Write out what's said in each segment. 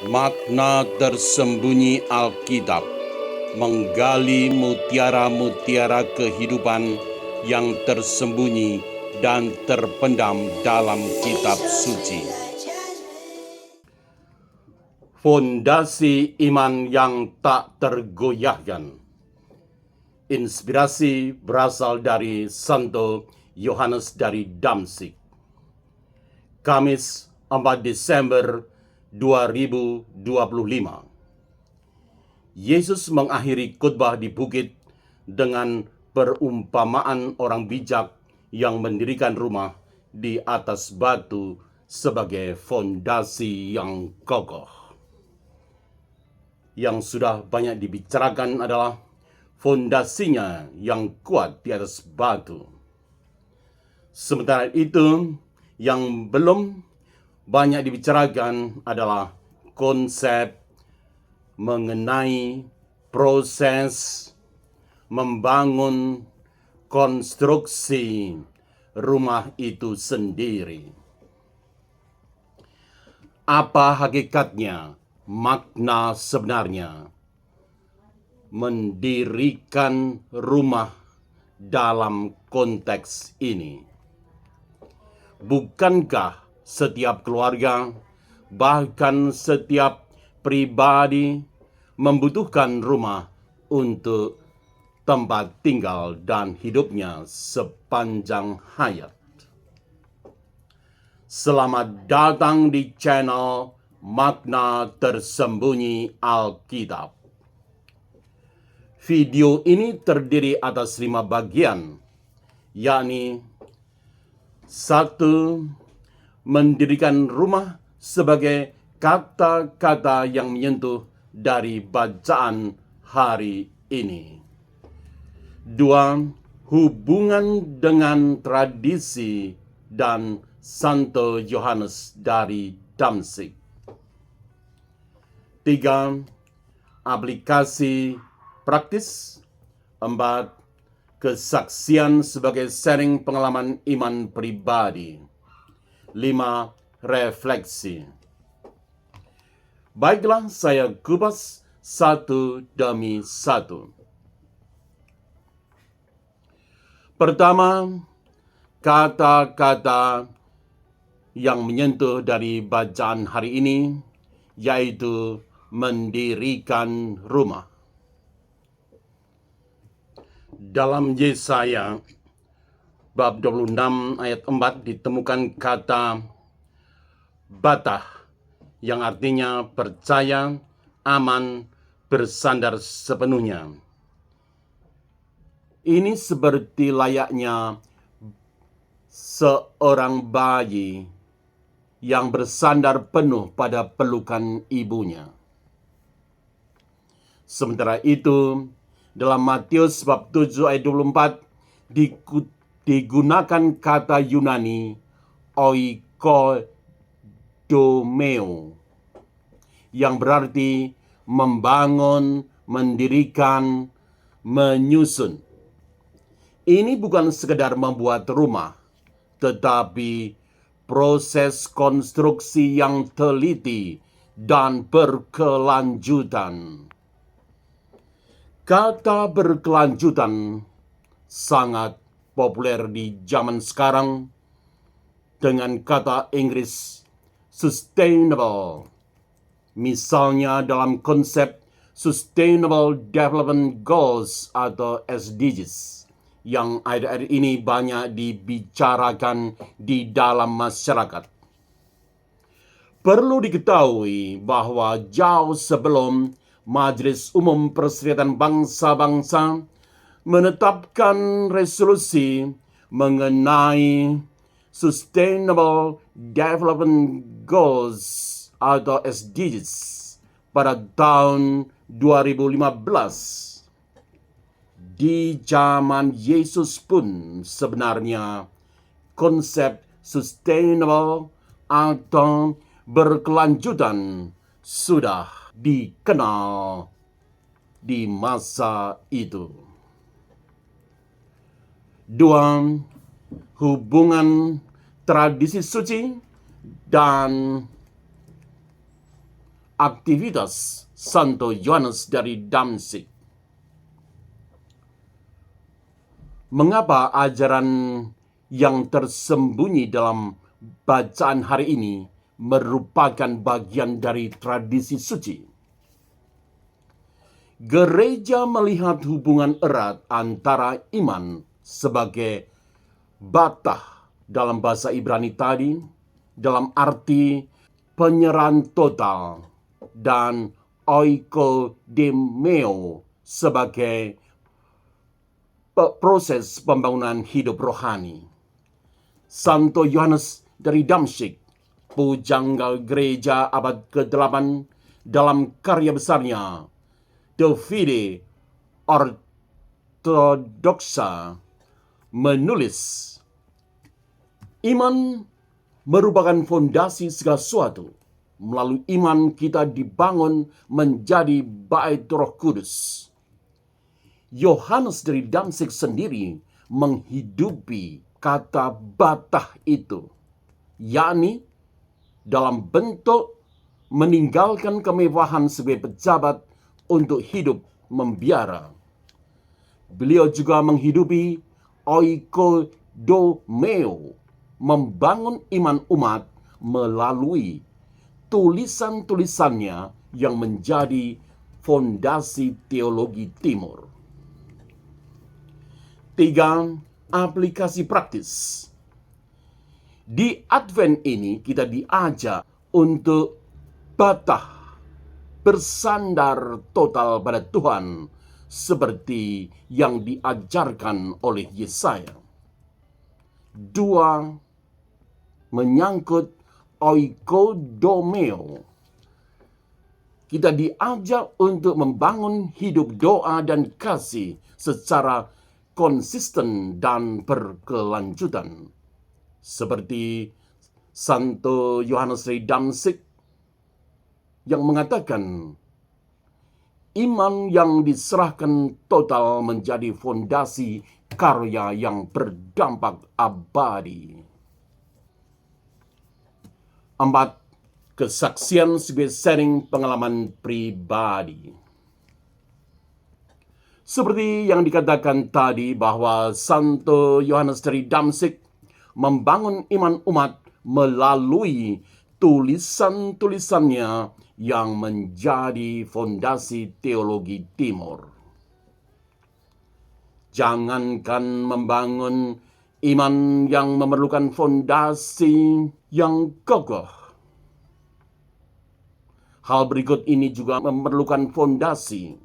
Makna tersembunyi Alkitab menggali mutiara-mutiara kehidupan yang tersembunyi dan terpendam dalam kitab suci. Fondasi iman yang tak tergoyahkan. Inspirasi berasal dari Santo Yohanes dari Damsyik. Kamis 4 Desember 2025. Yesus mengakhiri khotbah di bukit dengan perumpamaan orang bijak yang mendirikan rumah di atas batu sebagai fondasi yang kokoh. Yang sudah banyak dibicarakan adalah fondasinya yang kuat di atas batu. Sementara itu, yang belum banyak dibicarakan adalah konsep mengenai proses membangun konstruksi rumah itu sendiri. Apa hakikatnya, makna sebenarnya mendirikan rumah dalam konteks ini? Bukankah setiap keluarga, bahkan setiap pribadi membutuhkan rumah untuk tempat tinggal dan hidupnya sepanjang hayat? Selamat datang di channel Makna Tersembunyi Alkitab. Video ini terdiri atas 5 bagian, yakni 1. Mendirikan rumah sebagai kata-kata yang menyentuh dari bacaan hari ini. 2. Hubungan dengan tradisi dan Santo Yohanes dari Damsyik. 3. Aplikasi praktis. 4. Kesaksian sebagai sharing pengalaman iman pribadi. 5. Refleksi. Baiklah, saya kupas satu demi satu. Pertama, kata-kata yang menyentuh dari bacaan hari ini, yaitu mendirikan rumah. Dalam Yesaya bab 26 ayat 4 ditemukan kata batah yang artinya percaya, aman, bersandar sepenuhnya. Ini seperti layaknya seorang bayi yang bersandar penuh pada pelukan ibunya. Sementara itu, dalam Matius bab 7 ayat 24 digunakan kata Yunani oikodomeo yang berarti membangun, mendirikan, menyusun. Ini bukan sekedar membuat rumah, tetapi proses konstruksi yang teliti dan berkelanjutan. Kata berkelanjutan sangat populer di zaman sekarang dengan kata Inggris sustainable. Misalnya dalam konsep Sustainable Development Goals atau SDGs yang akhir-akhir ini banyak dibicarakan di dalam masyarakat. Perlu diketahui bahwa jauh sebelum Majelis Umum Perserikatan Bangsa-Bangsa menetapkan resolusi mengenai Sustainable Development Goals atau SDGs pada tahun 2015. Di zaman Yesus pun sebenarnya konsep sustainable atau berkelanjutan sudah dikenal di masa itu. 2. Hubungan tradisi suci dan aktivitas Santo Yohanes dari Damsyik. Mengapa ajaran yang tersembunyi dalam bacaan hari ini merupakan bagian dari tradisi suci? Gereja melihat hubungan erat antara iman sebagai batah dalam bahasa Ibrani tadi, dalam arti penyerahan total, dan oikodemeo sebagai proses pembangunan hidup rohani. Santo Yohanes dari Damsyik, pujangga gereja abad ke-8, dalam karya besarnya De Fide Orthodoxa menulis, iman merupakan fondasi segala sesuatu. Melalui iman kita dibangun menjadi bait Roh Kudus. Yohanes dari Damsyik sendiri menghidupi kata batah itu, yakni dalam bentuk meninggalkan kemewahan sebagai pejabat untuk hidup membiara. Beliau juga menghidupi oikodomeo, membangun iman umat melalui tulisan-tulisannya yang menjadi fondasi teologi timur. 3. Aplikasi praktis. Di Advent ini kita diajak untuk batah bersandar total pada Tuhan seperti yang diajarkan oleh Yesaya. 2. Menyangkut oikodomeo. Kita diajak untuk membangun hidup doa dan kasih secara konsisten dan berkelanjutan. Seperti Santo Yohanes dari Damsyik yang mengatakan, iman yang diserahkan total menjadi fondasi karya yang berdampak abadi. 4. Kesaksian sebagai sharing pengalaman pribadi. Seperti yang dikatakan tadi bahwa Santo Yohanes dari Damsyik membangun iman umat melalui tulisan-tulisannya yang menjadi fondasi teologi timur. Jangankan membangun iman yang memerlukan fondasi yang kokoh, hal berikut ini juga memerlukan fondasi,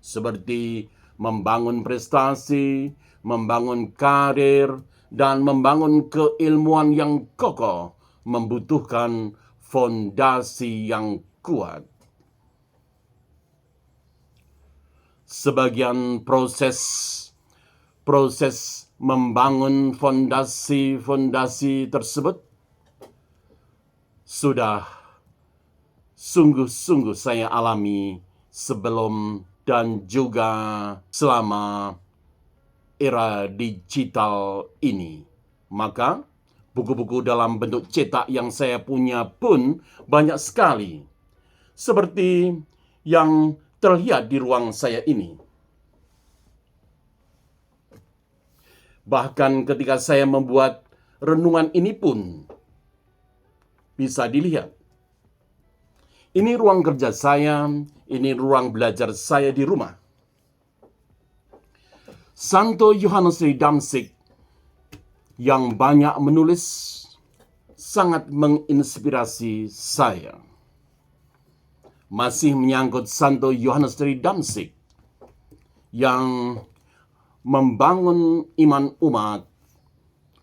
seperti membangun prestasi, membangun karir, dan membangun keilmuan yang kokoh membutuhkan fondasi yang kuat. Sebagian proses membangun fondasi-fondasi tersebut sudah sungguh-sungguh saya alami sebelum dan juga selama era digital ini. Maka buku-buku dalam bentuk cetak yang saya punya pun banyak sekali, seperti yang terlihat di ruang saya ini. Bahkan ketika saya membuat renungan ini pun bisa dilihat. Ini ruang kerja saya, ini ruang belajar saya di rumah. Santo Yohanes dari Damsyik yang banyak menulis sangat menginspirasi saya. Masih menyangkut Santo Yohanes dari Damsyik yang membangun iman umat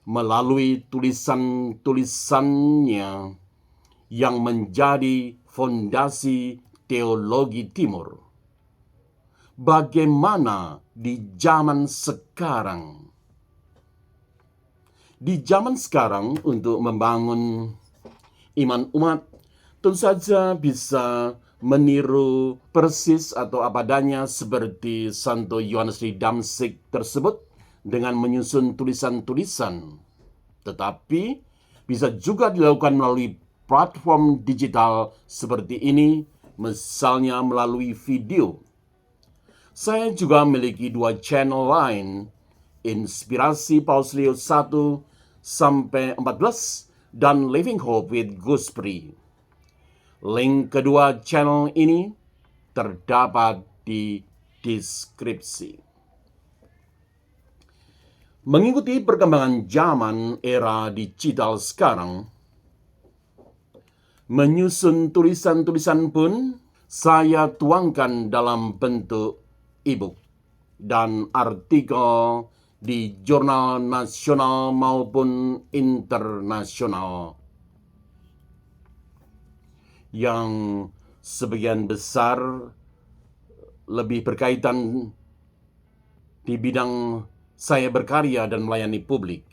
melalui tulisan-tulisannya yang menjadi fondasi teologi timur. Bagaimana di zaman sekarang? Di zaman sekarang untuk membangun iman umat tentu saja bisa meniru persis atau apa adanya seperti Santo Yohanes dari Damsyik tersebut dengan menyusun tulisan-tulisan. Tetapi bisa juga dilakukan melalui platform digital seperti ini misalnya melalui video. Saya juga memiliki 2 channel lain, Inspirasi Paus Leo 1-14 dan Living Hope with Gooseberry. Link kedua channel ini terdapat di deskripsi. Mengikuti perkembangan zaman era digital sekarang, menyusun tulisan-tulisan pun saya tuangkan dalam bentuk e-book dan artikel di jurnal nasional maupun internasional yang sebagian besar lebih berkaitan di bidang saya berkarya dan melayani publik.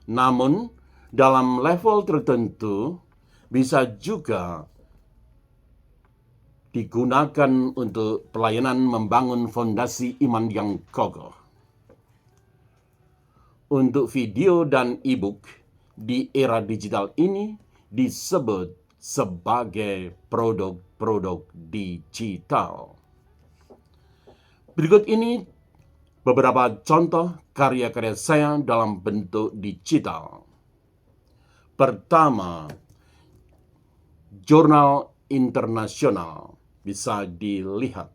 Namun, dalam level tertentu bisa juga digunakan untuk pelayanan membangun fondasi iman yang kokoh. Untuk video dan e-book di era digital ini disebut sebagai produk-produk digital. Berikut ini beberapa contoh karya-karya saya dalam bentuk digital. Pertama, jurnal internasional. Bisa dilihat.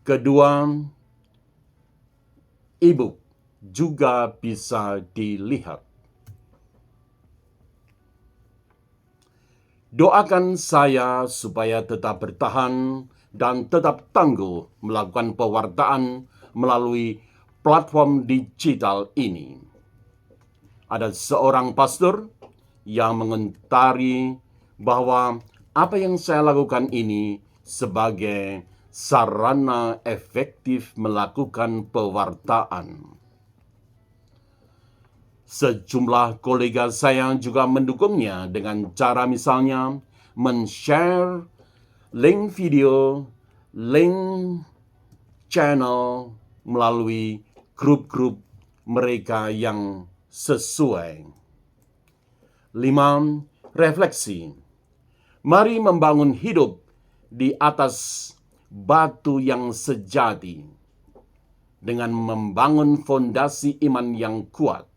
Kedua, e-book juga bisa dilihat. Doakan saya supaya tetap bertahan dan tetap tangguh melakukan pewartaan melalui platform digital ini. Ada seorang pastor yang mengomentari bahwa apa yang saya lakukan ini sebagai sarana efektif melakukan pewartaan. Sejumlah kolega saya juga mendukungnya dengan cara misalnya men-share link video, link channel melalui grup-grup mereka yang sesuai. 5. Refleksi. Mari membangun hidup di atas batu yang sejati dengan membangun fondasi iman yang kuat.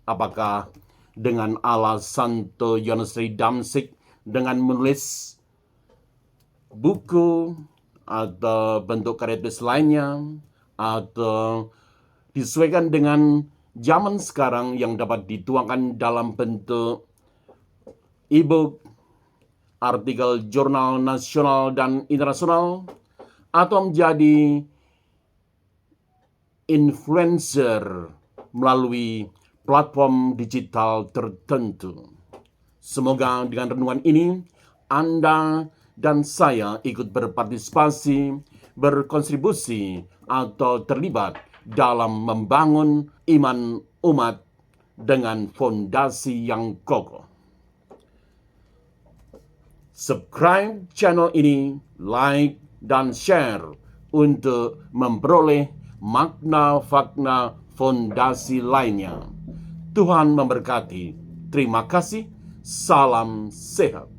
Apakah dengan ala Santo Yohanes dari Damsik dengan menulis buku atau bentuk karya tulis lainnya, atau disesuaikan dengan zaman sekarang yang dapat dituangkan dalam bentuk e-book, artikel jurnal nasional dan internasional, atau menjadi influencer melalui platform digital tertentu. Semoga dengan renungan ini, Anda dan saya ikut berpartisipasi, berkontribusi, atau terlibat dalam membangun iman umat dengan fondasi yang kokoh. Subscribe channel ini, like, dan share untuk memperoleh makna-fakna fondasi lainnya. Tuhan memberkati. Terima kasih. Salam sehat.